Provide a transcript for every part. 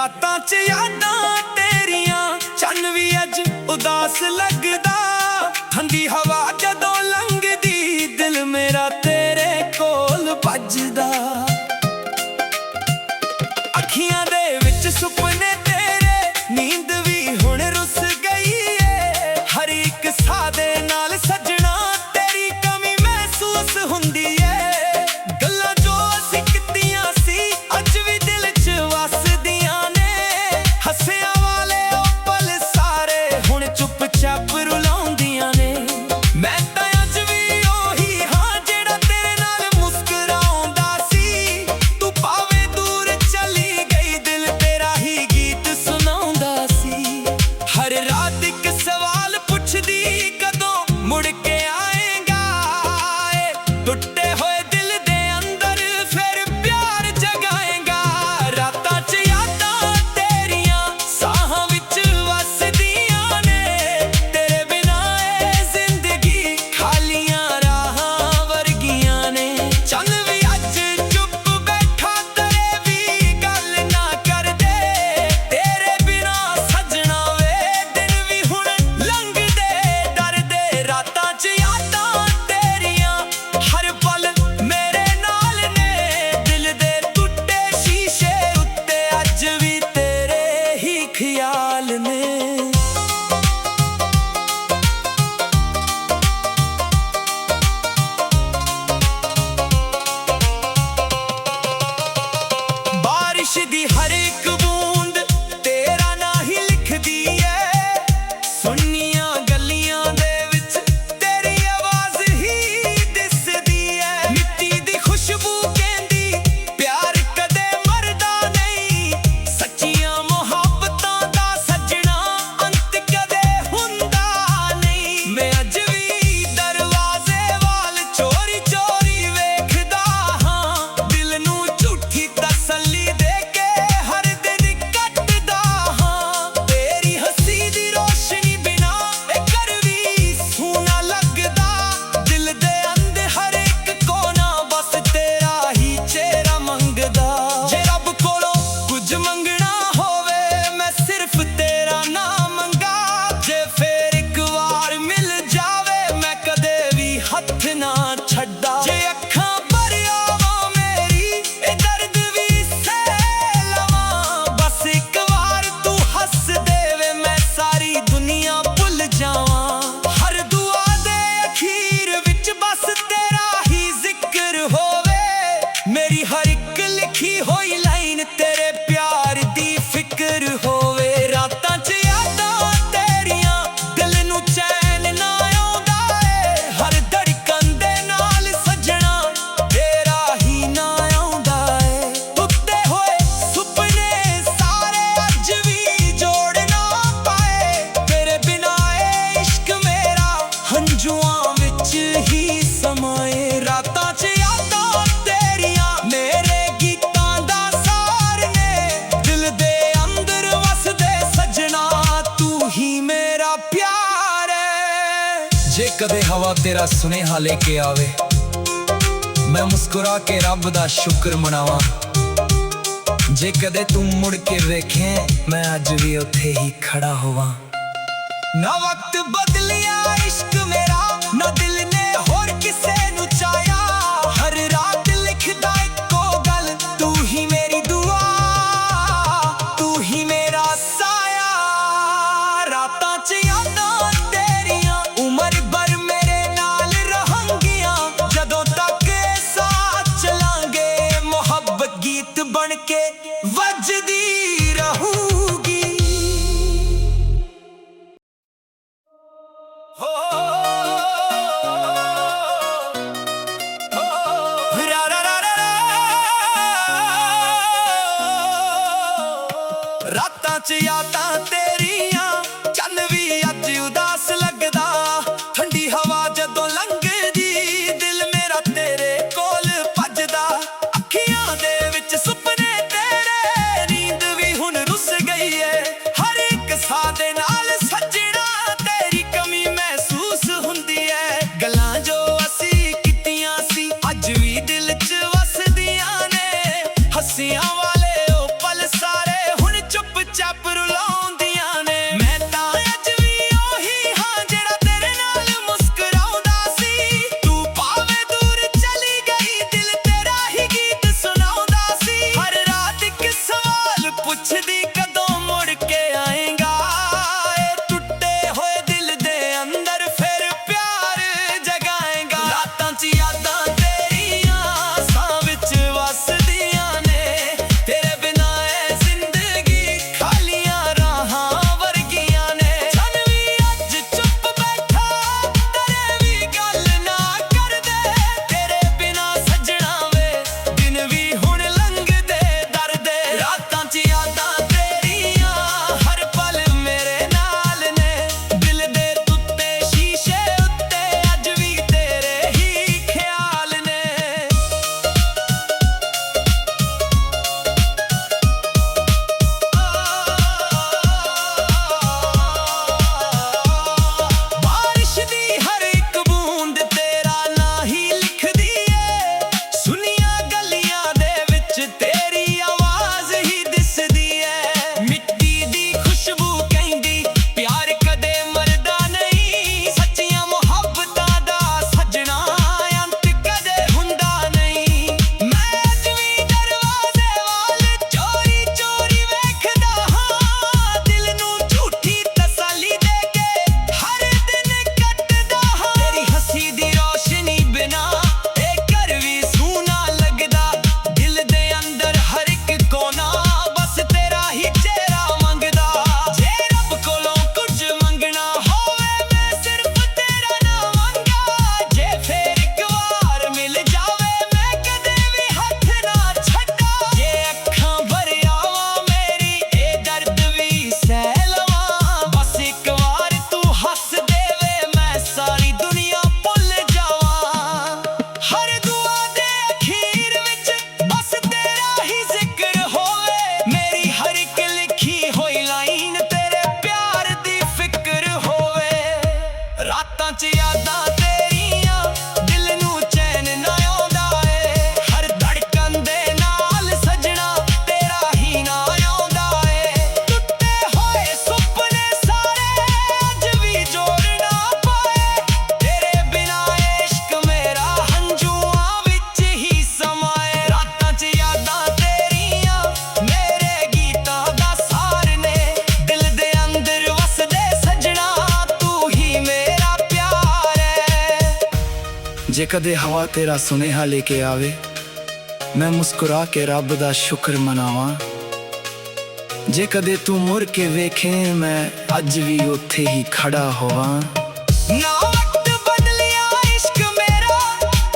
रातां च यादां तेरियां चन्न भी अज उदास लगदा। ठंडी हवा जदों लंघदी दिल मेरा तेरे कोल भजदा। अखियां दे विच सुपने तेरे नींद भी हुण रुस गई है। हर एक साह दे नाल सजना तेरी कमी महसूस हुंदी है। गल्लां जो असीं कीतियां सी अज भी दिल च वसदियां ने। हस्सियां वाले ओ पल सारे हुण चुप-चाप रुलाउंदियां ने। मैं तां अज भी ओही हां जेड़ा तेरे नाल मुस्कुराउंदा सी। तू भावें दूर चली गई दिल तेरा ही गीत सुनाउंदा सी। हर रात इक सवाल पुछदी कदों मुड़ के आएगा। टुटे हुए दिल दे अंदर फिर प्यार जगाएगा। रातां च यादां तेरियां साहां विच वसदियां ने। तेरे बिना ए जिंदगी खालियां राहां वर्गियां ने। चन्न भी अज चुप बैठा तरे भी गल ना करदे। तेरे बिना सजना वे दिन भी हुण लंघदे डरदे। रातां च यादां तेरियां हर पल मेरे नाल ने। दिल दे टुटे शीशे उत्ते अज भी तेरे ही ख्याल ने। बारिश दी हर एक बूंद तेरा ना ही लिखदी है। सुनियां गलियां दे विच तेरी आवाज ही दिसदी है। मिट्टी दी खुशबू कहंदी प्यार कदे मरदा नहीं। सच्चियां मुहब्बतां दा सजना अंत कदे हुंदा नहीं। मैं अज भी दरवाजे वाल चोरी चोरी वेखदा हां। दिल नूं झूठी तसल्ली दे के हर दिन कटदा हां। तेरी हंसी दी रोशनी बिना ए घर भी सूना लगदा। दिल दे अंदर हर एक कोना बस तेरा ही चेहरा मंगदा। जे रब कोलों कुछ मंगना होवे मैं सिर्फ तेरा नाम मंगा। जे फिर एक वार मिल जावे मैं कदे भी हथ ना छड्डा। जे अखां भरिया वां मेरी ए दर्द भी सह लवां। बस एक वार तू हस देवे मैं सारी दुनिया भुल जावां। हर दुआ दे अखीर विच बस तेरा ही जिक्र होवे। मेरी हर एक लिखी होई लाइन तेरे प्यार दी फिक्र होवे। रातां च यादां तेरियां दिल नूं चैन ना आउंदा ए। हर धड़कन दे नाल सजना तेरा ही ना आउंदा ए। टुटे होए सुपने सारे अज भी जोड़ ना पाए। तेरे बिना ए इश्क मेरा हंजुआं विच ही समाए। रातां च यादां तेरियां मेरे गीतां दा सार ने। दिल दे अंदर वसदे सजना तू ही मेरा प्यार है। जे कदे हवा तेरा सुनेहा लेके आवे मैं मुस्कुरा के रब दा शुक्र मनावां। जे कदे तू मुड़ के वेखे मैं अज भी उत्थे ही खड़ा होवां। ना वक्त बदलिया इश्क मेरा ना दिल ने होर किसे नूं चाया। हर रात लिखदा इक्को गल तू ही मेरी दुआ तू ही मेरा साया। रातां च यादां तेरियां उमर भर मेरे नाल रहंगियां। जदों तक साथ चलांगे मोहब्बत गीत बन के वजदी रहूगी। हो ਬੁਲਾਉਂਦੀਆਂ ਨੇ ਮੈਂ ਤਾਂ ਅੱਜ ਵੀ ਉਹੀ ਹਾਂ ਜਿਹੜਾ ਤੇਰੇ ਨਾਲ ਮੁਸਕਰਾਉਂਦਾ ਸੀ ਤੂੰ ਭਾਵੇਂ ਦੂਰ ਚਲੀ ਗਈ ਦਿਲ ਤੇਰਾ ਹੀ ਗੀਤ ਸੁਣਾਉਂਦਾ ਸੀ ਹਰ ਰਾਤ ਇੱਕ ਸਵਾਲ ਪੁੱਛਦੀ ਕਦੋਂ ਮੁੜ ਕੇ ਆਏਗਾ ਇਹ ਟੁੱਟੇ ਹੋਏ ਦਿਲ ਦੇ ਅੰਦਰ ਫਿਰ ਪਿਆਰ ਜਗਾਏਗਾ ਰਾਤਾਂ 'ਚ ਯਾਦਾਂ ਤੇਰੀਆਂ ਸਾਹ ਵਿੱਚ ਵਸਦੀਆਂ ਨੇ ਤੇਰੇ ਬਿਨਾਂ ਇਹ ਜ਼ਿੰਦਗੀ ਖਾਲੀਆਂ ਰਾਹਾਂ ਵਰਗੀਆਂ ਨੇ ਚੰਨ ਵੀ ਅੱਜ ਚੁੱਪ ਬੈਠਾ ਤੇਰੇ ਵੀ ਗੱਲ ਨਾ ਕਰਦੇ ਤੇਰੇ ਬਿਨਾਂ ਸੱਜਣਾ ਵੇ ਦਿਨ ਵੀ ਹੁਣ ਲੰਘਦੇ ਦਰਦੇ ਰਾਤਾਂ 'ਚ ਯਾਦਾਂ ਤੇਰੀਆਂ ਹਰ ਪਲ ਮੇਰੇ ਨਾਲ ਨੇ ਦਿਲ ਦੇ ਟੁੱਟੇ ਸ਼ੀਸ਼ੇ ਉੱਤੇ ਅੱਜ ਵੀ ਤੇਰੇ ਹੀ ਖਿਆਲ ਨੇ ਬਾਰਿਸ਼ ਦੀ ਹਰ ਇੱਕ ਬੂੰਦ ਤੇਰਾ ਨਾਂ ਹੀ ਲਿਖਦੀ ਏ ਸੁਨੀਆਂ ਗਲੀਆਂ ਦੇ ਵਿੱਚ ਤੇਰੀ ਆਵਾਜ਼ ਹੀ ਦਿਸਦੀ ਏ ਮਿੱਟੀ ਦੀ ਖੁਸ਼ਬੂ ਕਹਿੰਦੀ ਪਿਆਰ ਕਦੇ ਮਰਦਾ ਨਹੀਂ ਸੱਚੀਆਂ ਮੁਹੱਬਤਾਂ ਦਾ ਸੱਜਣਾ ਅੰਤ ਕਦੇ ਹੁੰਦਾ ਨਹੀਂ ਮੈਂ ਅੱਜ ਵੀ ਦਰਵਾਜ਼ੇ ਵੱਲ ਚੋਰੀ ਚੋਰੀ ਵੇਖਦਾ ਹਾਂ ਦਿਲ ਨੂੰ ਝੂਠੀ ਤਸੱਲੀ ਦੇ ਕੇ ਹਰ ਦਿਨ ਕੱਟਦਾ ਹਾਂ ਤੇਰੀ ਹੱਸੀ ਦੀ ਰੋਸ਼ਨੀ ਬਿਨਾ ਇਹ ਘਰ ਵੀ ਸੂਨਾ ਲੱਗਦਾ ਦਿਲ ਦੇ ਅੰਦਰ ਹਰ ਇੱਕ ਕੋਨਾ ਬਸ ਤੇਰਾ ਹੀ ਚਿਹਰਾ ਮੰਗਦਾ ਜੇ ਰੱਬ ਕੋਲੋਂ ਕੁਝ ਮੰਗਣਾ ਹੋਵੇ ਮੈਂ ਸਿਰਫ ਤੇਰਾ ਨਾਮ ਮੰਗਾ ਜੇ ਫੇਰ ਇੱਕ ਵਾਰ ਮਿਲ ਜਾਵੇ ਮੈਂ ਕਦੇ ਵੀ ਹੱਥ ਨਾ ਛੱਡਾਂ ਜੇ ਅੱਖਾਂ ਭਰ ਆਵਾਂ ਮੇਰੀ ਇਹ ਦਰਦ ਵੀ ਸਹਿ ਲਵਾਂ ਬਸ ਇੱਕ ਵਾਰ ਤੂੰ ਹੱਸ ਦੇਵੇ ਮੈਂ ਸਾਰੀ ਦੁਨੀਆ ਭੁੱਲ ਜਾਵਾਂ ਹਰ ਦੁਆ ਦੇ ਅਖੀਰ ਵਿੱਚ ਬਸ ਤੇਰਾ ਹੀ ਜ਼ਿਕਰ ਹੋਵੇ ਮੇਰੀ ਹਰ ਇੱਕ ਲਿਖੀ ਹੋਈ ਲਾਈਨ ਤੇਰੇ ਪਿਆਰ ਦੀ ਫਿਕਰ ਹੋਵੇ ਰਾਤਾਂ 'ਚ ਯਾਦਾਂ ਤੇਰੀਆਂ ਦਿਲ ਨੂੰ ਚੈਨ ਨਾ ਆਉਂਦਾ ਏ ਹਰ ਧੜਕਣ ਦੇ ਨਾਲ ਸਜਣਾ ਤੇਰਾ ਹੀ ਨਾ ਆਉਂਦਾ ਏ ਟੁੱਟੇ ਹੋਏ ਸੁਪਨੇ ਸਾਰੇ ਅੱਜ ਵੀ ਜੋੜ ਨਾ ਪਾਏ ਤੇਰੇ ਬਿਨਾਂ ਇਸ਼ਕ ਮੇਰਾ ਹੰਝੂਆਂ ਵਿੱਚ ਹੀ ਸਮਾਏ ਰਾਤਾਂ 'ਚ ਯਾਦਾਂ ਤੇਰੀਆਂ ਮੇਰੇ ਗੀਤਾਂ ਦਾ ਸਾਰ ਨੇ ਦਿਲ ਦੇ ਅੰਦਰ ਵਸਦੇ ਸਜਣਾ ਤੂੰ ਹੀ ਮੇਰਾ ਪਿਆਰ ਹੈ ਜੇ ਕਦੇ ਹਵਾ ਤੇਰਾ ਸੁਨੇਹਾ ਲੈ ਕੇ ਆਵੇ ਮੈਂ ਮੁਸਕਰਾ ਕੇ ਰੱਬ ਦਾ ਸ਼ੁਕਰ ਮਨਾਵਾਂ ਜੇ ਕਦੇ ਤੂੰ ਮੁੜ ਕੇ ਵੇਖੇ ਮੈਂ ਅੱਜ ਵੀ ਉੱਥੇ ਹੀ ਖੜਾ ਹੋਵਾਂ ਨਾ ਵਕਤ ਬਦਲਿਆ ਇਸ਼ਕ ਮੇਰਾ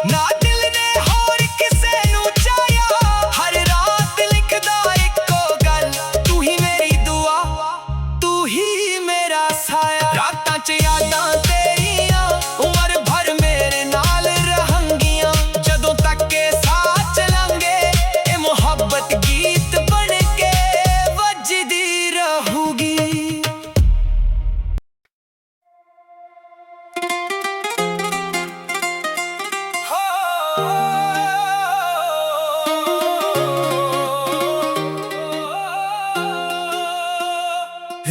ਨਾ ਦਿਲ ਨੇ ਹੋਰ ਕਿਸੇ ਨੂੰ ਚਾਹਿਆ ਹਰ ਰਾਤ ਲਿਖਦਾ ਇੱਕੋ ਗੱਲ ਤੂੰ ਹੀ ਮੇਰੀ ਦੁਆ ਤੂੰ ਹੀ ਮੇਰਾ ਸਾਇਆ ਰਾਤਾਂ 'ਚ ਯਾਦਾਂ ਤੇਰੀਆਂ ਉਮਰ ਭਰ ਮੇਰੇ ਨਾਲ ਰਹੰਗੀਆਂ ਜਦੋਂ ਤੱਕ ਇਹ ਸਾਥ ਚਲਾਂਗੇ ਇਹ ਮੁਹੱਬਤ ਗੀਤ ਬਣ ਕੇ ਵੱਜਦੀ ਰਹੂਗੀ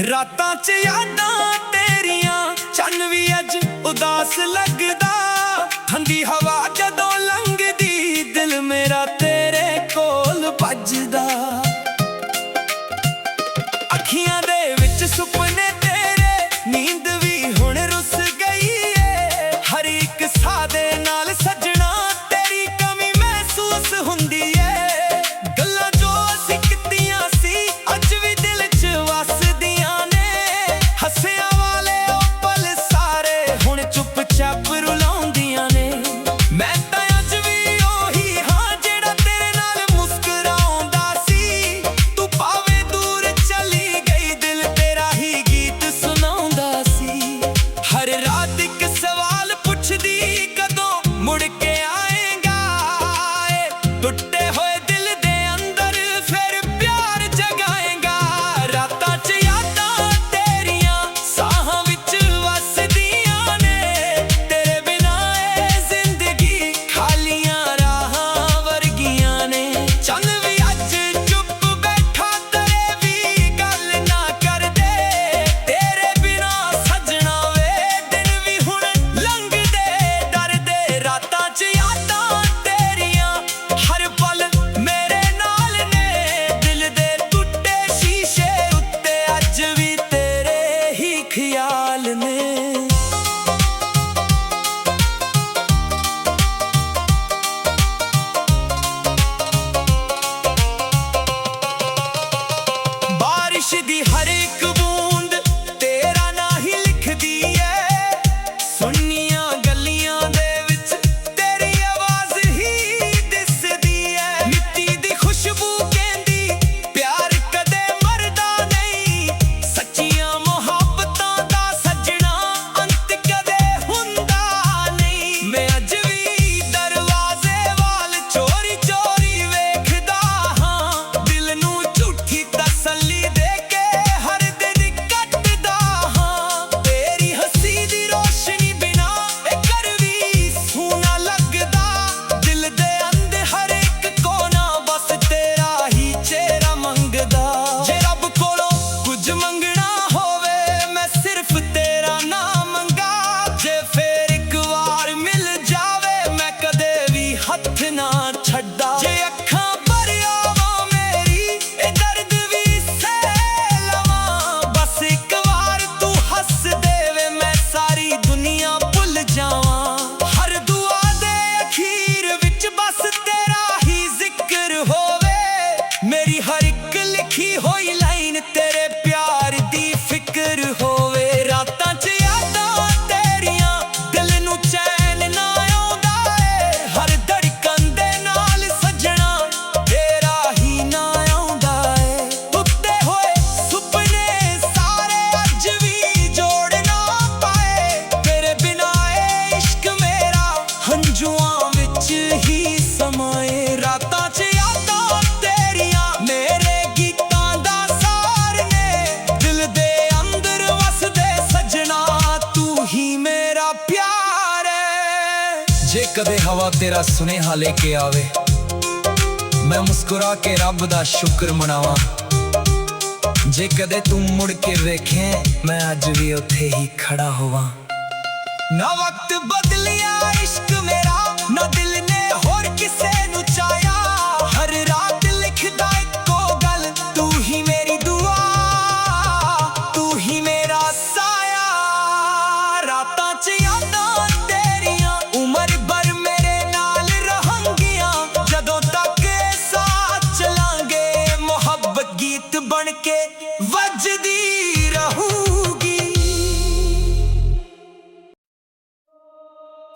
ਰਾਤਾਂ 'ਚ ਯਾਦਾਂ ਤੇਰੀਆਂ ਚੰਨ ਵੀ ਅੱਜ ਉਦਾਸ ਲੱਗਦਾ ਠੰਡੀ ਹਵਾ ਜਦੋਂ ਲੰਘਦੀ ਦਿਲ ਮੇਰਾ ਤੇਰੇ ਕੋਲ ਭੱਜਦਾ ਅੱਖੀਆਂ ਦੇ ਵਿੱਚ ਸੁਪਨੇ ਤੇਰੇ ਨੀਂਦ ਵੀ ਹੁਣ ਰੁੱਸ ਗਈ ਏ ਹਰ ਇੱਕ ਸਾਹ ਦੇ ਨਾਲ ਸਜਣਾ ਤੇਰੀ ਕਮੀ ਮਹਿਸੂਸ ਹੁੰਦੀ ਏ ਗੱਲਾਂ ਜੋ ਅਸੀਂ ਕੀਤੀਆਂ ਸੀ ਅੱਜ ਵੀ ਦਿਲ 'ਚ ਵਸਦੀਆਂ ਨੇ ਹੱਸਿਆਂ ਵਾਲੇ ਉਹ ਪਲ ਸਾਰੇ ਹੁਣ ਚੁੱਪ-ਚਾਪ ਰੁਲਾਉਂਦੀਆਂ ਨੇ ਮੈਂ ਤਾਂ ਅੱਜ ਵੀ ਉਹੀ ਹਾਂ ਜਿਹੜਾ ਤੇਰੇ ਨਾਲ ਮੁਸਕਰਾਉਂਦਾ ਸੀ ਖਿਆਲ ਨੇ। ਬਾਰਿਸ਼ ਦੀ ਹਰ ਇੱਕ ਬੂੰਦ ਤੇਰਾ ਨਾਂ ਹੀ ਲਿਖਦੀ ਏ, ਸੁੰਨੀਆਂ ਗਲੀਆਂ ਦੇ ਵਿੱਚ ਤੇਰੀ ਆਵਾਜ਼ ਹੀ ਦਿਸਦੀ ਏ। ਮਿੱਟੀ ਦੀ ਖੁਸ਼ਬੂ ਕਹਿੰਦੀ ਪਿਆਰ ਕਦੇ ਮਰਦਾ ਨਹੀਂ, ਸੱਚੀਆਂ ਮੁਹੱਬਤਾਂ ਦਾ ਸੱਜਣਾ ਅੰਤ ਕਦੇ ਹੁੰਦਾ ਨਹੀਂ। ਮੈਂ ਅੱਜ ਵੀ ਦਰਵਾਜ਼ੇ ਵੱਲ ਚੋਰੀ ਚੋਰੀ ਵੇਖਦਾ ਹਾਂ, ਦਿਲ ਨੂੰ ਝੂਠੀ ਤਸੱਲੀ ਦੇ ਕੇ ਹਰ ਦਿਨ ਕੱਟਦਾ ਹਾਂ। ਤੇਰੀ ਹੱਸੀ ਦੀ ਰੋਸ਼ਨੀ ਬਿਨਾ ਇਹ ਘਰ ਵੀ ਸੂਨਾ ਲੱਗਦਾ, ਦਿਲ ਦੇ ਅੰਦਰ ਹਰ ਇੱਕ ਕੋਨਾ ਬਸ ਤੇਰਾ ਹੀ ਚਿਹਰਾ ਮੰਗਦਾ। ਜੇ ਰੱਬ ਕੋਲੋਂ ਕੁਝ ਮੰਗਣਾ ਹੋਵੇ ਮੈਂ ਸਿਰਫ ਤੇਰਾ ਨਾਮ ਮੰਗਾ, ਜੇ ਫੇਰ ਇੱਕ ਵਾਰ ਮਿਲ ਜਾਵੇ ਮੈਂ ਕਦੇ ਵੀ ਹੱਥ ਨਾ ਛੱਡਾ। ਜੇ ਅੱਖਾਂ ਭਰ ਆਵਾਂ ਮੇਰੀ ਇਹ ਦਰਦ ਵੀ ਸਹਿ ਲਵਾਂ, ਬਸ ਇੱਕ ਵਾਰ ਤੂੰ ਹੱਸ ਦੇਵੇ ਮੈਂ ਸਾਰੀ ਦੁਨੀਆ ਭੁੱਲ ਜਾਵਾਂ। ਹਰ ਦੁਆ ਦੇ ਅਖੀਰ ਵਿੱਚ ਬਸ ਤੇਰਾ ਹੀ ਜ਼ਿਕਰ ਹੋਵੇ, ਮੇਰੀ ਹਰ ਇੱਕ ਲਿਖੀ ਹੋਈ ਲਾਈਨ ਤੇਰੇ ਪਿਆਰ ਦੀ ਫਿਕਰ ਹੋਵੇ। ਰਾਤਾਂ 'ਚ ਯਾਦਾਂ ਤੇਰੀਆਂ ਦਿਲ ਨੂੰ ਚੈਨ ਨਾ ਆਉਂਦਾ ਏ, ਹਰ ਧੜਕਣ ਦੇ ਨਾਲ ਸੱਜਣਾ ਤੇਰਾ ਹੀ ਨਾ ਆਉਂਦਾ ਏ। ਟੁੱਟੇ ਹੋਏ ਸੁਪਨੇ ਸਾਰੇ ਅੱਜ ਵੀ ਜੋੜ ਨਾ ਪਾਏ, ਤੇਰੇ ਬਿਨਾਂ ਇਹ ਇਸ਼ਕ ਮੇਰਾ ਹੰਝੂਆਂ ਵਿੱਚ ਹੀ ਸਮਾਏ। ਰਾਤਾਂ 'ਚ ਯਾਦਾਂ ਤੇਰੀਆਂ ਮੇਰੇ ਗੀਤਾਂ ਦਾ ਸਾਰ ਨੇ, ਦਿਲ ਦੇ ਅੰਦਰ ਵਸਦੇ ਸੱਜਣਾ ਤੂੰ ਹੀ ਮੇਰਾ ਪਿਆਰ ਏ। ਜੇ ਕਦੇ ਹਵਾ ਤੇਰਾ ਸੁਨੇਹਾ ਲੈ ਕੇ ਆਵੇ ਮੈਂ ਮੁਸਕਰਾ ਕੇ ਰੱਬ ਦਾ ਸ਼ੁਕਰ ਮਨਾਵਾਂ, ਜੇ ਕਦੇ ਤੂੰ ਮੁੜ ਕੇ ਵੇਖੇ ਮੈਂ ਅੱਜ ਵੀ ਉੱਥੇ ਹੀ ਖੜਾ ਹੋਵਾਂ। ਨਾ ਵਕਤ ਬਦਲਿਆ ਇਸ਼ਕ ਮੇਰਾ, ਨਾ ਦਿਲ ਨੇ ਹੋਰ ਕਿਸੇ ਨੂੰ ਚਾਹਿਆ, ਹਰ ਰਾਤ ਲਿਖਦਾ ਇੱਕੋ ਗੱਲ ਤੂੰ ਹੀ ਮੇਰੀ ਦੁਆ, ਤੂੰ ਹੀ ਮੇਰਾ ਸਾਇਆ। ਰਾਤਾਂ 'ਚ ਯਾਦਾਂ ਤੇਰੀਆਂ ਉਮਰ ਭਰ ਮੇਰੇ ਨਾਲ ਰਹਣਗੀਆਂ, ਜਦੋਂ ਤੱਕ ਸਾਥ ਚਲਾਂਗੇ ਮੁਹੱਬਤ ਗੀਤ ਬਣ ਕੇ ਵੱਜਦੀ ਰਹੂਗੀ।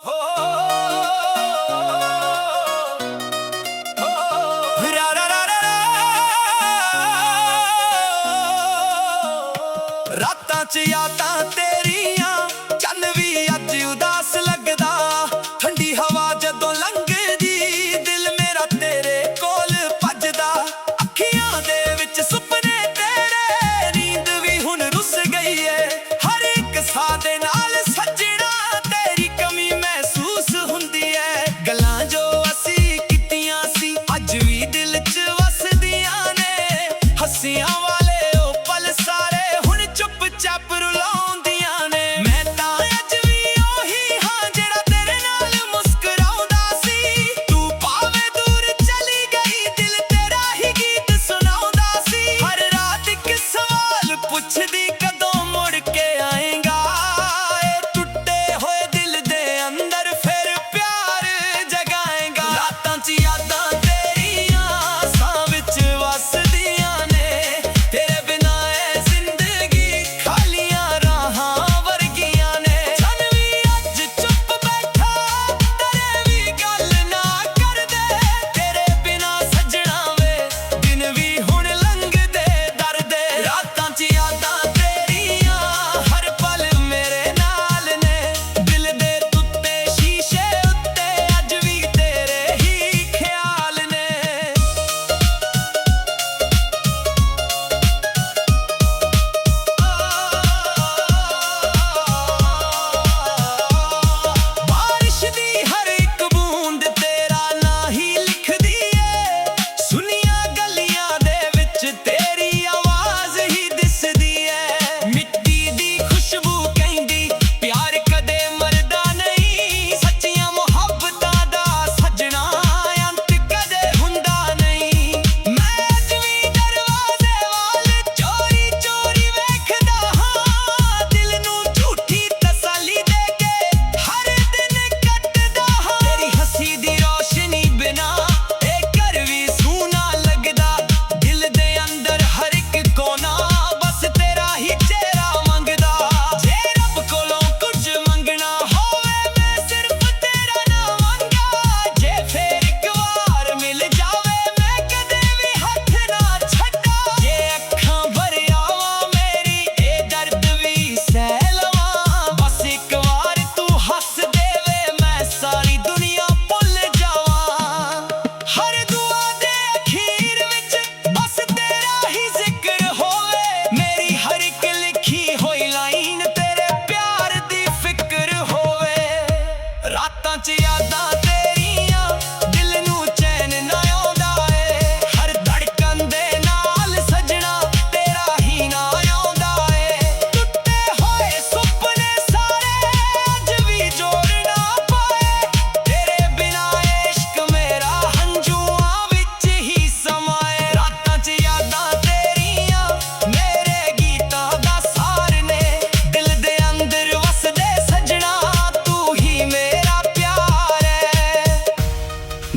ਹੋ ਰਾ ਰਾ ਰਾ ਰਾ ਰਾ। ਰਾਤਾਂ 'ਚ ਯਾਦਾਂ ਤੇਰੀਆਂ ਚੰਨ ਵੀ ਅੱਜ ਉਦਾਸ ਲੱਗਦਾ, ਠੰਡੀ ਹਵਾ ਜਦੋਂ ਲੰਘਦੀ ਦਿਲ ਮੇਰਾ ਤੇਰੇ ਕੋਲ ਭੱਜਦਾ। ਅੱਖੀਆਂ ਦੇ ਵਿੱਚ ਸੁਪਨੇ ਤੇਰੇ, ਨੀਂਦ ਵੀ ਹੁਣ ਰੁੱਸ ਗਈ ਏ, ਹਰ ਇੱਕ ਸਾਹ ਦੇ ਨਾਲ ਸੱਜਣਾ ਤੇਰੀ ਕਮੀ ਮਹਿਸੂਸ ਹੁੰਦੀ ਏ। ਗੱਲਾਂ ਜੋ ਅਸੀਂ ਕੀਤੀਆਂ ਸੀ ਅੱਜ ਵੀ ਦਿਲ 'ਚ ਵਸਦੀਆਂ ਨੇ, ਹੱਸੀਆਂ ਵਾਲੇ ਉਹ ਪਲ ਸਾਰੇ ਹੁਣ ਚੁੱਪ ਚਾਪ ਰੁਲਾਉਂਦੀਆਂ ਨੇ। ਮੈਂ ਤਾਂ ਅੱਜ ਵੀ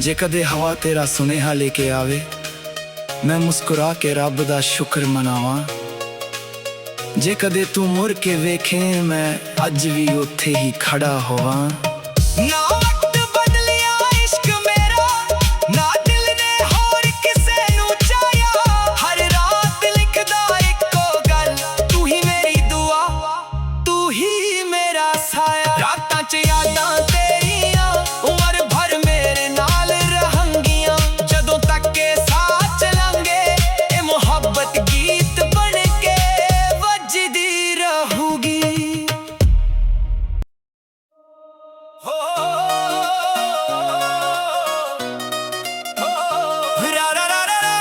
ਜੇ ਕਦੇ ਹਵਾ ਤੇਰਾ ਸੁਨੇਹਾ ਲੈ ਕੇ ਆਵੇ, ਮੈਂ ਮੁਸਕਰਾ ਕੇ ਰੱਬ ਦਾ ਸ਼ੁਕਰ ਮਨਾਵਾਂ। ਜੇ ਕਦੇ ਤੂੰ ਮੁੜ ਕੇ ਵੇਖੇ, ਮੈਂ ਅੱਜ ਵੀ ਉੱਥੇ ਹੀ ਖੜਾ ਹੋਵਾਂ। ਨਾ ਵਕਤ ਬਦਲਿਆ ਇਸ਼ਕ ਮੇਰਾ, ਨਾ ਦਿਲ ਨੇ ਹੋਰ ਕਿਸੇ ਨੂੰ ਚਾਹਿਆ। ਹਰ ਰਾਤ ਲਿਖਦਾ ਇੱਕੋ ਗੱਲ, ਤੂੰ ਹੀ ਮੇਰੀ ਦੁਆ, ਤੂੰ ਹੀ ਮੇਰਾ ਸਾਇਆ। ਰਾਤਾਂ 'ਚ ਯਾਦਾਂ ਤੇਰੀਆਂ ਉਮਰ ਭਰ ਮੇਰੇ ਨਾਲ ਰਹੰਗੀਆਂ। ਜਦੋਂ ਤੱਕ ਇਹ ਸਾਥ ਚਲਾਂਗੇ, ਇਹ ਮੁਹੱਬਤ ਗੀਤ ਬਣ ਕੇ ਵੱਜਦੀ ਰਹੂਗੀ। ਹੋ ਰਾ ਰਾ ਰਾ ਰਾ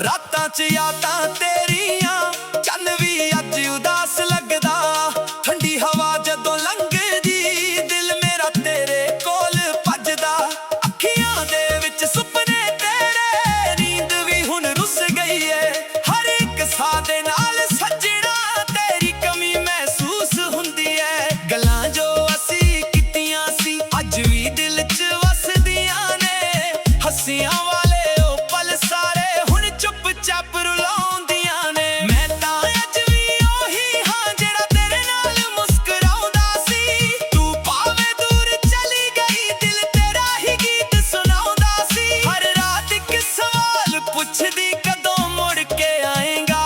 ਰਾਤਾਂ 'ਚ ਯਾਦਾਂ ਤੇਰੀਆਂ, ਚੰਨ ਵੀ ਅੱਜ ਉਦਾਸ ਲੱਗਦਾ। ਠੰਡੀ ਹਵਾ ਜਦੋਂ ਲੰਘਦੀ, ਦਿਲ ਮੇਰਾ ਤੇਰੇ ਕੋਲ ਭੱਜਦਾ। ਅੱਖੀਆਂ ਦੇ ਵਿੱਚ ਸੁਪਨੇ ਤੇਰੇ, ਨੀਂਦ ਵੀ ਹੁਣ ਰੁੱਸ ਗਈ ਏ। ਹਰ ਇੱਕ ਸਾਹ ਦੇ ਨਾਲ ਸੱਜਣਾ, ਤੇਰੀ ਕਮੀ ਮਹਿਸੂਸ ਹੁੰਦੀ ਏ। ਗੱਲਾਂ ਜੋ ਅਸੀਂ ਕੀਤੀਆਂ ਸੀ, ਅੱਜ ਵੀ ਦਿਲ 'ਚ ਵਸਦੀਆਂ ਨੇ। ਹੱਸੀਆਂ ਵਾਲੇ ਉਹ ਪਲ ਸਾਰੇ ਹੁਣ ਚੁੱਪ-ਚਾਪ ਰੁਲਾਉਂਦੀਆਂ ਨੇ। ਮੈਂ ਤਾਂ ਅੱਜ ਵੀ ਉਹੀ ਹਾਂ, ਜਿਹੜਾ ਤੇਰੇ ਨਾਲ ਮੁਸਕਰਾਉਂਦਾ ਸੀ। ਤੂੰ ਭਾਵੇਂ ਦੂਰ ਚਲੀ ਗਈ, ਦਿਲ ਤੇਰਾ ਹੀ ਗੀਤ ਸੁਣਾਉਂਦਾ ਸੀ। ਹਰ ਰਾਤ ਇੱਕ ਸਵਾਲ ਪੁੱਛਦੀ, ਕਦੋਂ ਮੁੜ ਕੇ ਆਏਂਗਾ।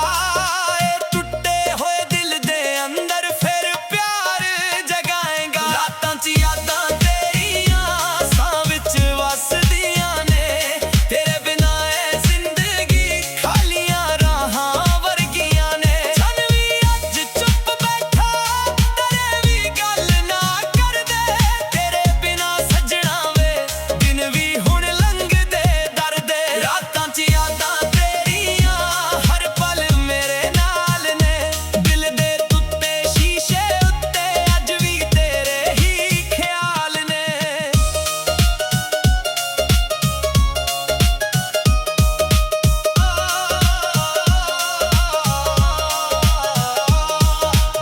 ਇਹ ਟੁੱਟੇ ਹੋਏ ਦਿਲ ਦੇ ਅੰਦਰ ਫਿਰ ਪਿਆਰ ਜਗਾਏਂਗਾ। ਰਾਤਾਂ 'ਚ ਯਾਦਾਂ ਤੇਰੀਆਂ ਸਾਹ ਵਿੱਚ ਵਸਦੀਆਂ ਨੇ। ਤੇਰੇ ਬਿਨਾਂ ਇਹ ਜ਼ਿੰਦਗੀ ਖਾਲੀਆਂ ਰਾਹਾਂ ਵਰਗੀਆਂ ਨੇ। ਚੰਨ ਵੀ ਅੱਜ ਚੁੱਪ ਬੈਠਾ, ਤੇਰੇ ਵੀ ਗੱਲ ਨਾ ਕਰਦੇ। ਤੇਰੇ ਬਿਨਾਂ ਸੱਜਣਾ ਵੇ, ਦਿਨ ਵੀ ਹੁਣ ਲੰਘਦੇ ਦਰਦੇ। ਰਾਤਾਂ 'ਚ ਯਾਦਾਂ ਤੇਰੀਆਂ ਹਰ ਪਲ ਮੇਰੇ ਨਾਲ ਨੇ। ਦਿਲ ਦੇ ਟੁੱਟੇ ਸ਼ੀਸ਼ੇ ਉੱਤੇ ਅੱਜ ਵੀ ਤੇਰੇ ਹੀ ਖਿਆਲ ਨੇ।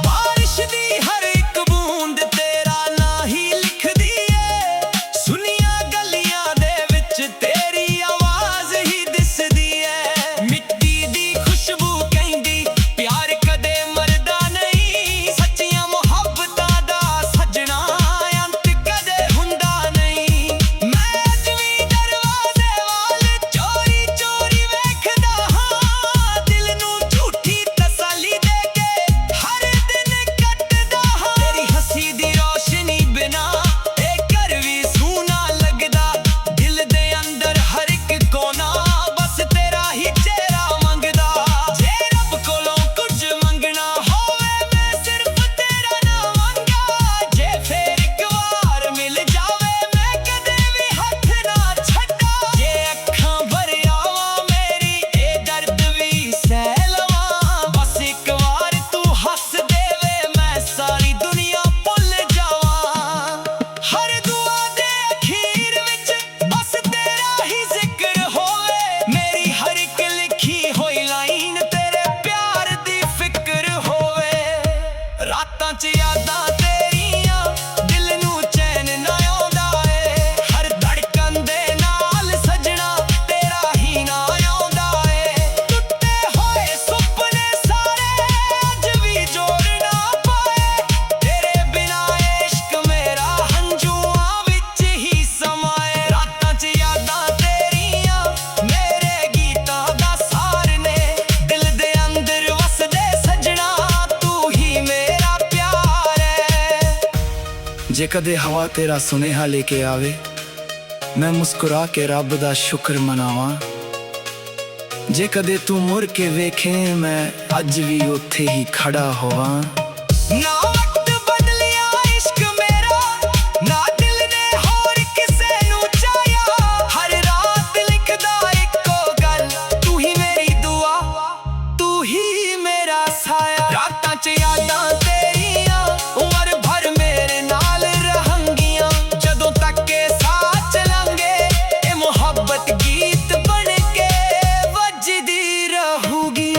ਬਾਰਿਸ਼ ਦੀ ਹਰ ਇੱਕ ਬੂੰਦ ਤੇਰਾ ਨਾਂ ਹੀ ਲਿਖਦੀ ਏ। ਸੁਨੀਆਂ ਗਲੀਆਂ ਦੇ ਵਿੱਚ ਤੇਰੀ ਆਵਾਜ਼ ਹੀ ਦਿਸਦੀ ਏ। ਮਿੱਟੀ ਦੀ ਖੁਸ਼ਬੂ ਕਹਿੰਦੀ, ਪਿਆਰ ਕਦੇ ਮਰਦਾ ਨਹੀਂ। ਸੱਚੀਆਂ ਮੁਹੱਬਤਾਂ ਦਾ ਸੱਜਣਾ ਅੰਤ ਕਦੇ ਹੁੰਦਾ ਨਹੀਂ। ਮੈਂ ਅੱਜ ਵੀ ਦਰਵਾਜ਼ੇ ਵੱਲ ਚੋਰੀ-ਚੋਰੀ ਵੇਖਦਾ ਹਾਂ। ਦਿਲ ਨੂੰ ਝੂਠੀ ਤਸੱਲੀ ਦੇ ਕੇ ਹਰ ਦਿਨ ਕੱਟਦਾ ਹਾਂ। ਤੇਰੀ ਹੱਸੀ ਦੀ ਰੋਸ਼ਨੀ ਬਿਨਾਂ ਇਹ ਘਰ ਵੀ ਸੂਨਾ ਲੱਗਦਾ। ਦਿਲ ਦੇ ਅੰਦਰ ਹਰ ਇੱਕ ਕੋਨਾ ਬਸ ਤੇਰਾ ਹੀ ਚਿਹਰਾ ਮੰਗਦਾ। ਜੇ ਰੱਬ ਕੋਲੋਂ ਕੁਝ ਮੰਗਣਾ ਹੋਵੇ, ਮੈਂ ਸਿਰਫ ਤੇਰਾ ਨਾਮ ਮੰਗਾ। ਜੇ ਫੇਰ ਇੱਕ ਵਾਰ ਮਿਲ ਜਾਵੇ, ਮੈਂ ਕਦੇ ਵੀ ਹੱਥ ਨਾ ਛੱਡਾਂ। ਜੇ ਅੱਖਾਂ ਭਰ ਆਵਾਂ ਮੇਰੀ, ਇਹ ਦਰਦ ਵੀ ਸਹਿ ਲਵਾਂ। ਬਸ ਇੱਕ ਵਾਰ ਤੂੰ ਹੱਸ ਦੇਵੇ, ਮੈਂ ਸਾਰੀ ਦੁਨੀਆ ਭੁੱਲ ਜਾਵਾਂ। ਹਰ ਦੁਆ ਦੇ ਅਖੀਰ ਵਿੱਚ ਬਸ ਤੇਰਾ ਹੀ ਜ਼ਿਕਰ ਹੋਵੇ। ਮੇਰੀ ਹਰ ਇੱਕ ਲਿਖੀ ਹੋਈ ਲਾਈਨ ਤੇਰੇ ਪਿਆਰ ਦੀ ਫਿਕਰ ਹੋਵੇ। ਰਾਤਾਂ 'ਚ ਯਾਦਾਂ ਤੇਰੀਆਂ, ਦਿਲ ਨੂੰ ਚੈਨ ਨਾ ਆਉਂਦਾ ਏ। ਹਰ ਧੜਕਣ ਦੇ ਨਾਲ ਸੱਜਣਾ, ਤੇਰਾ ਹੀ ਨਾ ਆਉਂਦਾ ਏ। ਟੁੱਟੇ ਹੋਏ ਸੁਪਨੇ ਸਾਰੇ ਅੱਜ ਵੀ ਜੋੜ ਨਾ ਪਾਏ। ਤੇਰੇ ਬਿਨਾਂ ਇਸ਼ਕ ਮੇਰਾ ਹੰਝੂਆਂ ਵਿੱਚ ਹੀ ਸਮਾਏ। ਰਾਤਾਂ 'ਚ ਯਾਦਾਂ ਤੇਰੀਆਂ ਮੇਰੇ ਗੀਤਾਂ ਦਾ ਸਾਰ ਨੇ। ਦਿਲ ਦੇ ਅੰਦਰ ਵਸਦੇ ਸੱਜਣਾ, ਤੂੰ ਹੀ ਮੇਰਾ ਪਿਆਰ ਹੈ। ਜੇ ਕਦੇ ਹਵਾ ਤੇਰਾ ਸੁਨੇਹਾ ਲੈ ਕੇ ਆਵੇ, ਮੈਂ ਮੁਸਕਰਾ ਕੇ ਰੱਬ ਦਾ ਸ਼ੁਕਰ ਮਨਾਵਾਂ। ਜੇ ਕਦੇ ਤੂੰ ਮੁੜ ਕੇ ਵੇਖੇ, ਮੈਂ ਅੱਜ ਵੀ ਉੱਥੇ ਹੀ ਖੜਾ ਹੋਵਾਂ। ਨਾ ਵਕਤ ਬਦਲਿਆ ਇਸ਼ਕ ਮੇਰਾ, ਨਾ ਦਿਲ ਨੇ ਹੋਰ ਕਿਸੇ ਨੂੰ ਚਾਹਿਆ। ਹਰ ਰਾਤ ਲਿਖਦਾ ਇੱਕੋ ਗੱਲ, ਤੂੰ ਹੀ ਮੇਰੀ ਦੁਆ, ਤੂੰ ਹੀ ਮੇਰਾ ਸਾਇਆ। ਰਾਤਾਂ 'ਚ ਯਾਦਾਂ ਤੇਰੀਆਂ ਉਮਰ ਭਰ ਮੇਰੇ ਨਾਲ ਰਹੰਗੀਆਂ। ਜਦੋਂ ਤੱਕ ਇਹ ਸਾਥ ਚਲਾਂਗੇ, ਇਹ ਮੁਹੱਬਤ ਗੀਤ ਬਣ ਕੇ ਵੱਜਦੀ ਰਹੂਗੀ।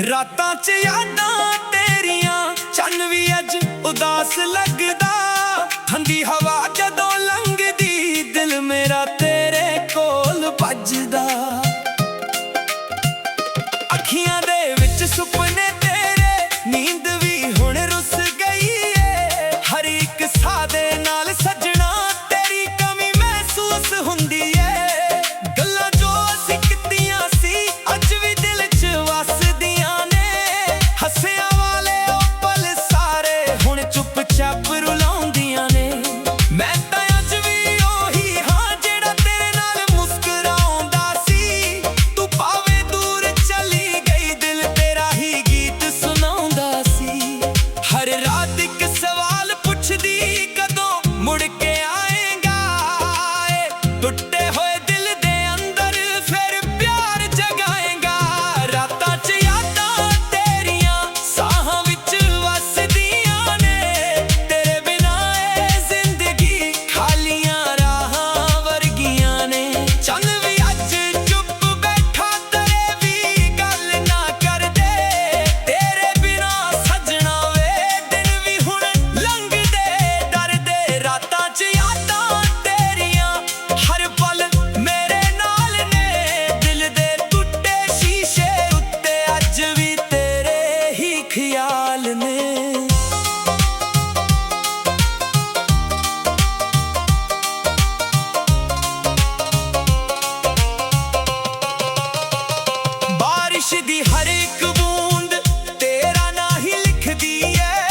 ਰਾਤਾਂ 'ਚ ਯਾਦਾਂ ਤੇਰੀਆਂ, ਚੰਨ ਵੀ ਅੱਜ ਉਦਾਸ ਲੱਗਦਾ। ਠੰਡੀ ਹਵਾ ਜਦੋਂ ਲੰਘਦੀ, ਦਿਲ ਮੇਰਾ ਤੇਰੇ ਕੋਲ ਭੱਜਦਾ। ਅੱਖੀਆਂ ਦੇ ਵਿੱਚ ਸੁਪਨੇ ਤੇਰੇ, ਨੀਂਦ ਵੀ ਹੁਣ ਰੁੱਸ ਗਈ ਏ। ਹਰ ਇੱਕ ਸਾਹ ਦੇ ਨਾਲ ਸੱਜਣਾ ਤੇਰੀ ਕਮੀ ਮਹਿਸੂਸ ਹੁੰਦੀ ਏ। ਗੱਲਾਂ ਜੋ ਅਸੀਂ ਕੀਤੀਆਂ ਸੀ ਅੱਜ ਵੀ ਦਿਲ 'ਚ ਵੱਸਦੀਆਂ ਨੇ। ਹੱਸਿਆਂ ਵਾਲੇ ਉਹ ਪਲ ਸਾਰੇ ਹੁਣ ਚੁੱਪ-ਚਾਪ ਰੁਲਾਉਂਦੀਆਂ ਨੇ। ਮੈਂ ਤਾਂ ਅੱਜ ਵੀ ਉਹੀ ਹਾਂ ਜਿਹੜਾ ਤੇਰੇ ਨਾਲ ਮੁਸਕਰਾਉਂਦਾ ਸੀ। ਤੂੰ ਭਾਵੇਂ ਦੂਰ ਚਲੀ ਗਈ, ਦਿਲ ਤੇਰਾ ਹੀ ਗੀਤ ਸੁਣਾਉਂਦਾ ਸੀ। ਹਰ ਰਾਤ ਇੱਕ ਸਵਾਲ ਪੁੱਛਦੀ, ਕਦੋਂ ਮੁੜ ਕੇ ਆਏਗਾ ਏ। ਟੁੱਟੇ ਹੋਏ ਦਿਲ ਦੇ ਅੰਦਰ ਫਿਰ ਪਿਆਰ ਜਗਾਏਗਾ। ਰਾਤਾਂ 'ਚ ਯਾਦਾਂ ਤੇਰੀਆਂ ਸਾਹਾਂ ਵਿੱਚ ਵੱਸਦੀਆਂ ਨੇ। ਤੇਰੇ ਬਿਨਾਂ ਇਹ ਜ਼ਿੰਦਗੀ ਖਾਲੀਆਂ ਰਾਹਾਂ ਵਰਗੀਆਂ ਨੇ। ਚੰਨ ਵੀ ਅੱਜ ਚੁੱਪ ਬੈਠਾ, ਤੇਰੇ ਵੀ ਗੱਲ ਨਾ ਕਰਦੇ। ਤੇਰੇ ਬਿਨਾਂ ਸੱਜਣਾ ਵੇ ਦਿਨ ਵੀ ਹੁਣ ਲੰਘਦੇ ਡਰਦੇ। ਰਾਤਾਂ 'ਚ ਯਾਦਾਂ ਤੇਰੀਆਂ ਹਰ ਪਲ ਮੇਰੇ ਨਾਲ ਨੇ। ਦਿਲ ਦੇ ਟੁੱਟੇ ਸ਼ੀਸ਼ੇ ਉੱਤੇ ਅੱਜ ਵੀ ਤੇਰੇ ਹੀ ਖਿਆਲ ਨੇ। ਬਾਰਿਸ਼ ਦੀ ਹਰ ਇੱਕ ਬੂੰਦ ਤੇਰਾ ਨਾਂ ਹੀ ਲਿਖਦੀ ਏ।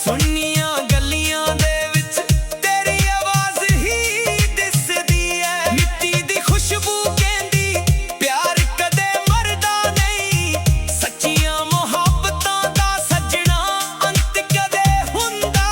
ਸੁੰਨੀਆਂ ਗਲੀਆਂ ਦੇ ਵਿੱਚ ਤੇਰੀ ਆਵਾਜ਼ ਹੀ ਦਿਸਦੀ ਏ। ਮਿੱਟੀ ਦੀ ਖੁਸ਼ਬੂ ਕਹਿੰਦੀ ਪਿਆਰ ਕਦੇ ਮਰਦਾ ਨਹੀਂ। ਸੱਚੀਆਂ ਮੁਹੱਬਤਾਂ ਦਾ ਸੱਜਣਾ ਅੰਤ ਕਦੇ ਹੁੰਦਾ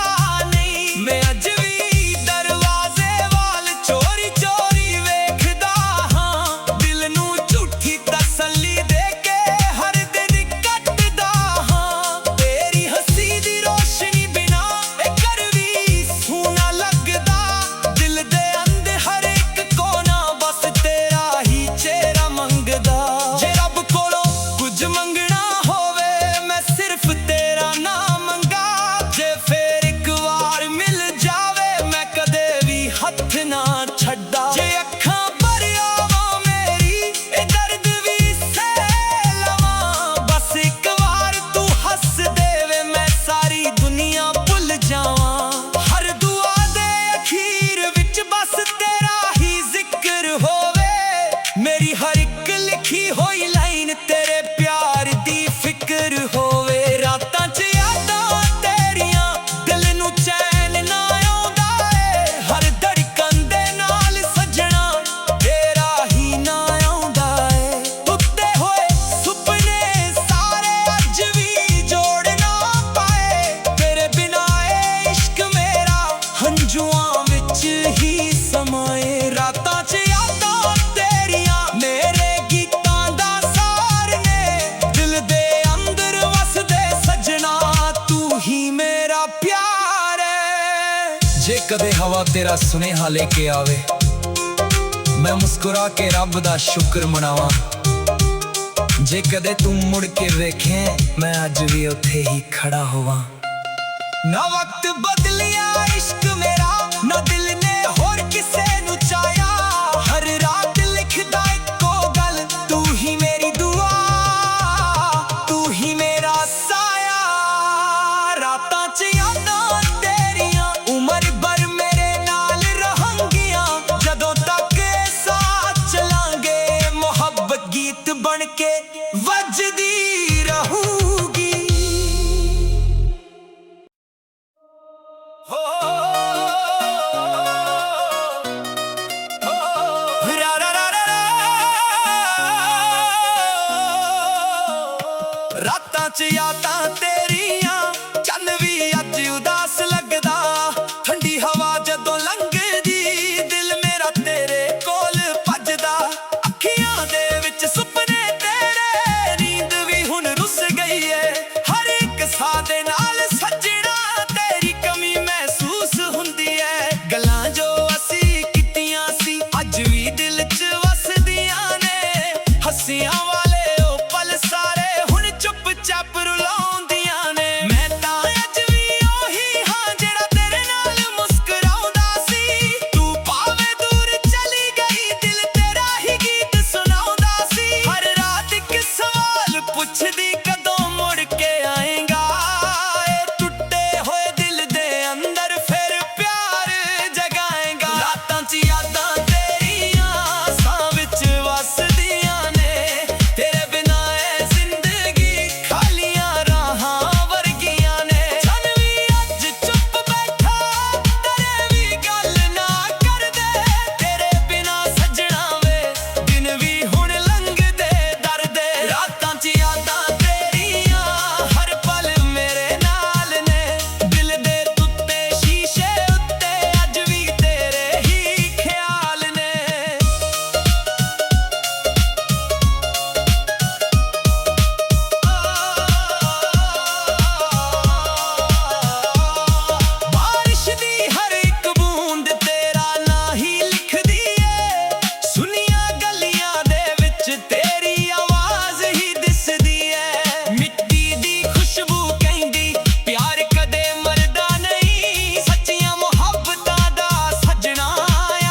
ਨਹੀਂ। ਮੈਂ ਅੱਜ ਵੀ ਦਰਵਾਜ਼ੇ ਵੱਲ ਚੋਰੀ-ਚੋਰੀ ਵੇਖਦਾ ਹਾਂ। ਦਿਲ ਨੂੰ ਝੂਠੀ ਤਸੱਲੀ ਦੇ ਕੇ ਹਰ ਦਿਨ ਕੱਟਦਾ ਹਾਂ। ਤੇਰੀ ਹੱਸੀ ਦੀ ਰੋਸ਼ਨੀ ਬਿਨਾਂ ਇਹ ਘਰ ਵੀ ਸੂਨਾ ਲੱਗਦਾ। ਦਿਲ ਦੇ ਅੰਦਰ ਹਰ ਇੱਕ ਕੋਨਾ ਬਸ ਤੇਰਾ ਹੀ ਚਿਹਰਾ ਮੰਗਦਾ। ਜੇ ਰੱਬ ਕੋਲੋਂ ਕੁਝ ਮੰਗਣਾ ਹੋਵੇ ਮੈਂ ਸਿਰਫ ਤੇਰਾ ਨਾਮ ਮੰਗਾ। ਜੇ ਫੇਰ ਇੱਕ ਵਾਰ ਮਿਲ ਜਾਵੇ ਮੈਂ ਕਦੇ ਵੀ ਹੱਥ ਨਾ ਛੱਡਾ। ਜੇ ਅੱਖਾਂ ਭਰਿਆ ਵਾ ਮੇਰੀ ਇਹ ਦਰਦ ਵੀ ਸਹਿ ਲਵਾਂ। ਬਸ ਇੱਕ ਵਾਰ ਤੂੰ ਹੱਸ ਦੇਵੇ ਮੈਂ ਸਾਰੀ ਦੁਨੀਆ ਭੁੱਲ ਜਾਵਾਂ। ਹਰ ਦੁਆ ਦੇ ਅਖੀਰ ਵਿੱਚ ਬਸ ਤੇਰਾ ਹੀ ਜ਼ਿਕਰ ਹੋਵੇ। ਮੇਰੀ ਹਰ ਇੱਕ ਲਿਖੀ ਹੋਈ ਲਾਈਨ ਤੇਰੇ ਪਿਆਰ ਦੀ ਫਿਕਰ ਹੋਵੇ। ਰਾਤਾਂ 'ਚ ਯਾਦਾਂ ਤੇਰੀਆਂ, ਦਿਲ ਨੂੰ ਚੈਨ ਨਾ ਆਉਂਦਾ ਏ। ਹਰ ਧੜਕਣ ਦੇ ਨਾਲ ਸੱਜਣਾ ਤੇਰਾ ਹੀ ਨਾ ਆਉਂਦਾ ਏ। ਟੁੱਟੇ ਹੋਏ ਸੁਪਨੇ ਸਾਰੇ ਅੱਜ ਵੀ ਜੋੜ ਨਾ ਪਾਏ। ਤੇਰੇ ਬਿਨਾਂ ਇਹ ਇਸ਼ਕ ਮੇਰਾ ਹੰਝੂਆਂ ਵਿੱਚ ਹੀ ਸਮਾਏ। ਰਾਤਾਂ 'ਚ ਯਾਦਾਂ ਤੇਰੀਆਂ ਮੇਰੇ ਗੀਤਾਂ ਦਾ ਸਾਰ ਨੇ। ਦਿਲ ਦੇ ਅੰਦਰ ਵਸਦੇ ਸੱਜਣਾ ਤੂੰ ਹੀ ਮੇਰਾ ਪਿਆਰ ਏ। ਜੇ ਕਦੇ ਹਵਾ ਤੇਰਾ ਸੁਨੇਹਾ ਲੈ ਕੇ ਆਵੇ, ਮੈਂ ਮੁਸਕਰਾ ਕੇ ਰੱਬ ਦਾ ਸ਼ੁਕਰ ਮਨਾਵਾਂ। ਜੇ ਕਦੇ ਤੂੰ ਮੁੜ ਕੇ ਵੇਖੇ, ਮੈਂ ਅੱਜ ਵੀ ਉੱਥੇ ਹੀ ਖੜਾ ਹੋਵਾਂ। ਨਾ ਵਕਤ ਬਦਲਿਆ ਇਸ਼ਕ ਮੇਰਾ, ਨਾ ਦਿਲ ਨੇ ਹੋਰ ਕਿਸੇ ਨੂੰ ਚਾਹਿਆ। ਹਰ ਰਾਤ ਲਿਖਦਾ ਇੱਕੋ ਗੱਲ, ਤੂੰ ਹੀ ਮੇਰੀ ਦੁਆ, ਤੂੰ ਹੀ ਮੇਰਾ ਸਾਇਆ। ਰਾਤਾਂ 'ਚ ਯਾਦਾਂ ਤੇਰੀਆਂ ਉਮਰ ਭਰ ਮੇਰੇ ਨਾਲ ਰਹਣਗੀਆਂ। ਜਦੋਂ ਤੱਕ ਸਾਥ ਚਲਾਂਗੇ ਮੁਹੱਬਤ ਗੀਤ ਬਣ ਕੇ ਵੱਜਦੀ ਰਹੂਗੀ। ਰਾਤਾਂ 'ਚ ਯਾਦਾਂ ਤੇਰੀਆਂ, ਚੰਨ ਵੀ ਅੱਜ ਉਦਾਸ ਲੱਗਦਾ। ਠੰਡੀ ਹਵਾ ਜਦੋਂ ਲੰਘਦੀ, ਦਿਲ ਮੇਰਾ ਤੇਰੇ ਕੋਲ ਭੱਜਦਾ। ਅੱਖੀਆਂ ਦੇ ਵਿੱਚ ਸੁਪਨੇ ਤੇਰੇ, ਨੀਂਦ ਵੀ ਹੁਣ ਰੁੱਸ ਗਈ ਏ। ਹਰ ਇੱਕ ਸਾਹ ਦੇ ਨਾਲ ਸੱਜਣਾ ਤੇਰੀ ਕਮੀ ਮਹਿਸੂਸ ਹੁੰਦੀ ਏ। ਗੱਲਾਂ ਜੋ ਅਸੀਂ ਕੀਤੀਆਂ ਸੀ ਅੱਜ ਵੀ ਦਿਲ 'ਚ ਵੱਸਦੀਆਂ ਨੇ। ਹੱਸਿਆਂ ਵਾਲੇ ਉਹ ਪਲ ਸਾਰੇ ਹੁਣ ਪੁੱਛਦੀ ਕਦੋਂ ਮੁੜ ਕੇ ਆਏਗਾ ਏ ਟੁੱਟੇ ਹੋਏ ਦਿਲ ਦੇ ਅੰਦਰ ਫਿਰ ਪਿਆਰ ਜਗਾਏਗਾ ਰਾਤਾਂ 'ਚ ਯਾਦਾਂ ਤੇਰੀਆਂ ਸਾਹ ਵਿੱਚ ਵਸਦੀਆਂ ਨੇ ਤੇਰੇ ਬਿਨਾਂ ਇਹ ਜ਼ਿੰਦਗੀ ਖਾਲੀਆਂ ਰਾਹਾਂ ਵਰਗੀਆਂ ਨੇ ਜਨ ਵੀ ਅੱਜ ਚੁੱਪ ਬੈਠਾ ਤੇਰੇ ਵੀ ਗੱਲ ਨਾ ਕਰਦੇ ਤੇਰੇ ਬਿਨਾਂ ਸੱਜਣਾ ਵੇ ਦਿਨ ਵੀ ਹੁਣ ਲੰਘਦੇ ਦਰਦੇ ਰਾਤਾਂ 'ਚ ਯਾਦਾਂ ਤੇਰੀਆਂ ਹਰ ਪਲ ਮੇਰੇ ਨਾਲ ਨੇ ਦਿਲ ਦੇ ਟੁੱਟੇ ਸ਼ੀਸ਼ੇ ਉੱਤੇ ਅੱਜ ਵੀ ਤੇਰੇ ਹੀ ਖਿਆਲ ਨੇ ਬਾਰਿਸ਼ ਦੀ ਹਰ ਇੱਕ ਬੂੰਦ ਤੇਰਾ ਨਾਂ ਹੀ ਲਿਖਦੀ ਏ ਸੁਨੀਆਂ ਗਲੀਆਂ ਦੇ ਵਿੱਚ ਤੇਰੀ ਆਵਾਜ਼ ਹੀ ਦਿਸਦੀ ਏ ਮਿੱਟੀ ਦੀ ਖੁਸ਼ਬੂ ਕਹਿੰਦੀ ਪਿਆਰ ਕਦੇ ਮਰਦਾ ਨਹੀਂ ਸੱਚੀਆਂ ਮੁਹੱਬਤਾਂ ਦਾ ਸੱਜਣਾ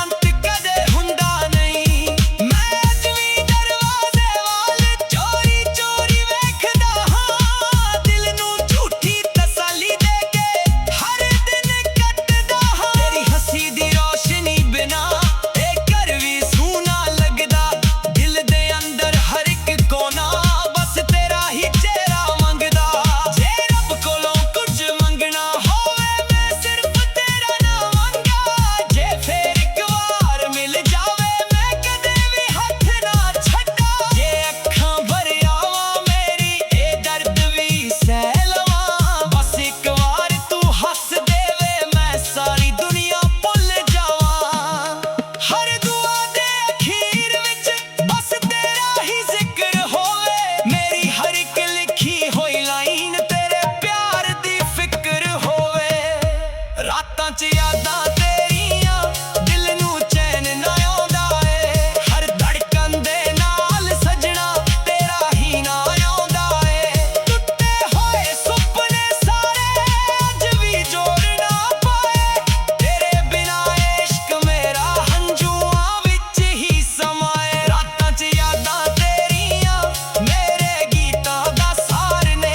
ਅੰਤ ਕਦੇ ਹੁੰਦਾ ਨਹੀਂ ਮੈਂ ਅੱਜ ਵੀ ਦਰਵਾਜ਼ੇ ਵੱਲ ਚੋਰੀ ਚੋਰੀ ਵੇਖਦਾ ਹਾਂ ਦਿਲ ਨੂੰ ਝੂਠੀ ਤਸੱਲੀ ਦੇ ਕੇ ਹਰ ਦਿਨ ਕੱਟਦਾ ਹਾਂ ਤੇਰੀ ਹੱਸੀ ਦੀ ਰੋਸ਼ਨੀ ਬਿਨਾ ਇਹ ਘਰ ਵੀ ਸੂਨਾ ਲੱਗਦਾ ਦਿਲ ਦੇ ਅੰਦਰ ਹਰ ਇੱਕ ਕੋਨਾ ਬਸ ਤੇਰਾ ਹੀ ਚਿਹਰਾ ਮੰਗਦਾ ਜੇ ਰੱਬ ਕੋਲੋਂ ਕੁਝ ਮੰਗਣਾ ਹੋਵੇ ਮੈਂ ਸਿਰਫ ਤੇਰਾ ਨਾਮ ਮੰਗਾ ਜੇ ਫੇਰ ਇੱਕ ਵਾਰ ਮਿਲ ਜਾਵੇ ਮੈਂ ਕਦੇ ਵੀ ਹੱਥ ਨਾ ਛੱਡਾਂ ਜੇ ਅੱਖਾਂ ਭਰ ਆਵਾਂ ਮੇਰੀ ਇਹ ਦਰਦ ਵੀ ਸਹਿ ਲਵਾਂ ਬਸ ਇੱਕ ਵਾਰ ਤੂੰ ਹੱਸ ਦੇਵੇ ਮੈਂ ਸਾਰੀ ਦੁਨੀਆ ਭੁੱਲ ਜਾਵਾਂ ਹਰ ਦੁਆ ਦੇ ਅਖੀਰ ਵਿੱਚ ਬਸ ਤੇਰਾ ਹੀ ਜ਼ਿਕਰ ਹੋਵੇ ਮੇਰੀ ਹਰ ਇੱਕ ਲਿਖੀ ਹੋਈ ਲਾਈਨ ਤੇਰੇ ਪਿਆਰ ਦੀ ਫਿਕਰ ਹੋਵੇ ਰਾਤਾਂ 'ਚ ਯਾਦਾਂ ਤੇਰੀਆਂ ਦਿਲ ਨੂੰ ਚੈਨ ਨਾ ਆਉਂਦਾ ਏ ਹਰ ਧੜਕਣ ਦੇ ਨਾਲ ਸਜਣਾ ਤੇਰਾ ਹੀ ਨਾ ਆਉਂਦਾ ਏ ਟੁੱਟੇ ਹੋਏ ਸੁਪਨੇ ਸਾਰੇ ਅੱਜ ਵੀ ਜੋੜ ਨਾ ਪਾਏ ਤੇਰੇ ਬਿਨਾਂ ਇਸ਼ਕ ਮੇਰਾ ਹੰਝੂਆਂ ਵਿੱਚ ਹੀ ਸਮਾਏ ਰਾਤਾਂ 'ਚ ਯਾਦਾਂ ਤੇਰੀਆਂ ਮੇਰੇ ਗੀਤਾਂ ਦਾ ਸਾਰ ਨੇ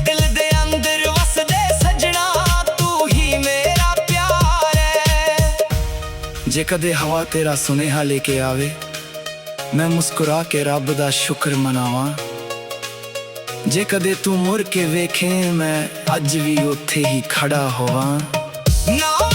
ਦਿਲ ਦੇ ਅੰਦਰ ਵਸਦੇ ਸਜਣਾ ਤੂੰ ਹੀ ਮੇਰਾ ਪਿਆਰ ਹੈ ਜੇ ਕਦੇ ਹਵਾ ਤੇਰਾ ਸੁਨੇਹਾ ਲੈ ਕੇ ਆਵੇ ਮੈਂ ਮੁਸਕਰਾ ਕੇ ਰੱਬ ਦਾ ਸ਼ੁਕਰ ਮਨਾਵਾਂ ਜੇ ਕਦੇ ਤੂੰ ਮੁੜ ਕੇ ਵੇਖੇ ਮੈਂ ਅੱਜ ਵੀ ਉੱਥੇ ਹੀ ਖੜਾ ਹੋਵਾਂ ਨਾ